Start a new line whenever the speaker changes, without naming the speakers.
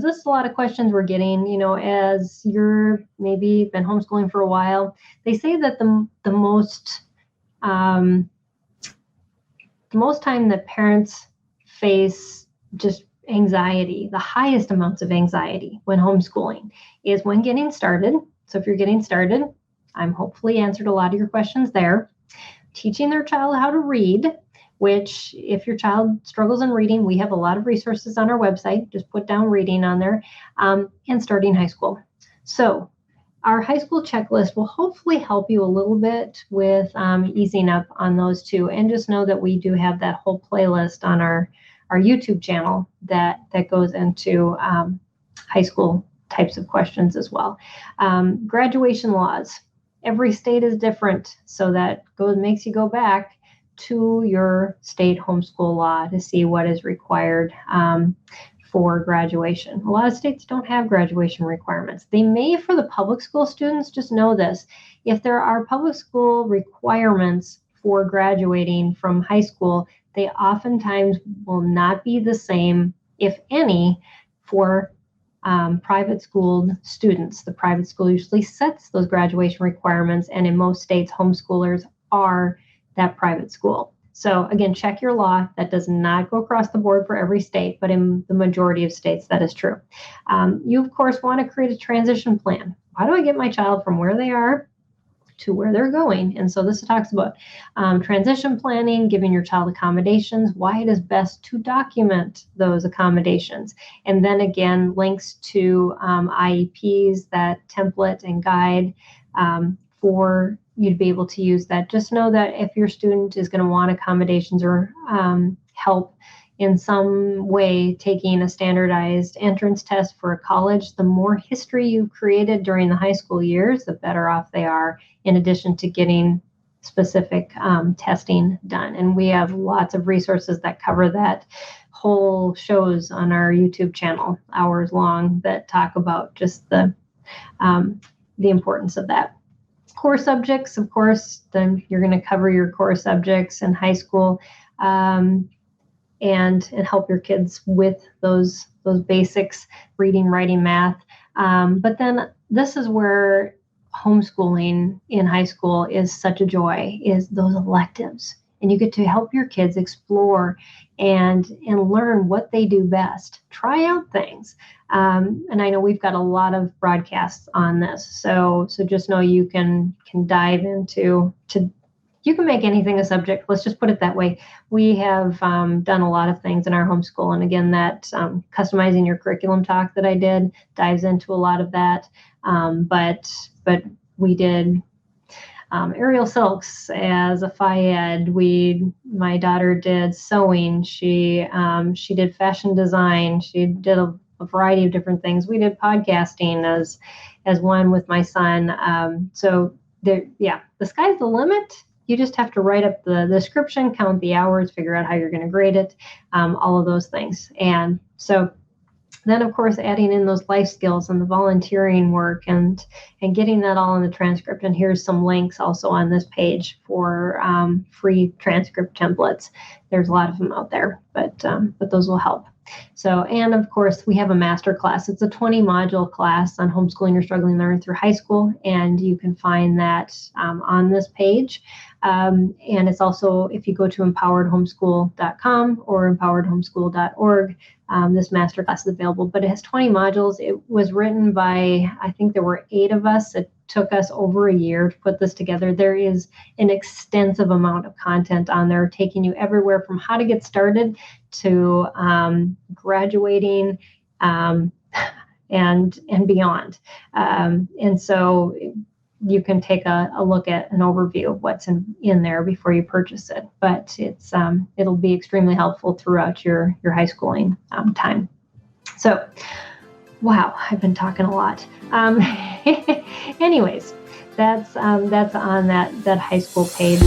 because this is a lot of questions we're getting, as you're maybe been homeschooling for a while. They say that the most time that parents face just anxiety, the highest amounts of anxiety when homeschooling, is when getting started. So if you're getting started, I'm hopefully answered a lot of your questions there. Teaching their child how to read, which if your child struggles in reading, we have a lot of resources on our website. Just put down reading on there, and starting high school. So our high school checklist will hopefully help you a little bit with easing up on those two. And just know that we do have that whole playlist on our YouTube channel that goes into high school types of questions as well. Graduation laws. Every state is different, so that makes you go back to your state homeschool law to see what is required for graduation. A lot of states don't have graduation requirements. They may for the public school students. Just know this. If there are public school requirements for graduating from high school, they oftentimes will not be the same, if any, for private school students. The private school usually sets those graduation requirements, and in most states, homeschoolers are that private school. So again, check your law. That does not go across the board for every state, but in the majority of states, that is true. You, of course, want to create a transition plan. How do I get my child from where they are to where they're going? And so this talks about transition planning, giving your child accommodations, why it is best to document those accommodations. And then again, links to IEPs, that template and guide for you to be able to use that. Just know that if your student is going to want accommodations or help in some way taking a standardized entrance test for a college, the more history you've created during the high school years, the better off they are, in addition to getting specific testing done. And we have lots of resources that cover that, whole shows on our YouTube channel, hours long, that talk about just the importance of that. Core subjects, of course, then you're going to cover your core subjects in high school, and help your kids with those basics, reading, writing, math. But then this is where homeschooling in high school is such a joy, is those electives. And you get to help your kids explore and learn what they do best. Try out things. And I know we've got a lot of broadcasts on this. So just know you can dive into, you can make anything a subject. Let's just put it that way. We have done a lot of things in our homeschool. And again, that customizing your curriculum talk that I did dives into a lot of that. But we did aerial silks as a phy-ed. My daughter did sewing. She did fashion design. She did a variety of different things. We did podcasting as one with my son. So the sky's the limit. You just have to write up the description, count the hours, figure out how you're going to grade it, all of those things. And so then, of course, adding in those life skills and the volunteering work and getting that all in the transcript. And here's some links also on this page for free transcript templates. There's a lot of them out there, but those will help. So, and of course, we have a master class. It's a 20-module class on homeschooling your struggling learner through high school, and you can find that on this page. And it's also, if you go to empoweredhomeschool.com or empoweredhomeschool.org, this master class is available, but it has 20 modules. It was written by, I think there were 8 of us. It took us over a year to put this together. There is an extensive amount of content on there, taking you everywhere from how to get started to graduating and beyond. And so you can take a look at an overview of what's in there before you purchase it. But it'll be extremely helpful throughout your high schooling time. So, wow, I've been talking a lot. Anyways, that's on that high school page.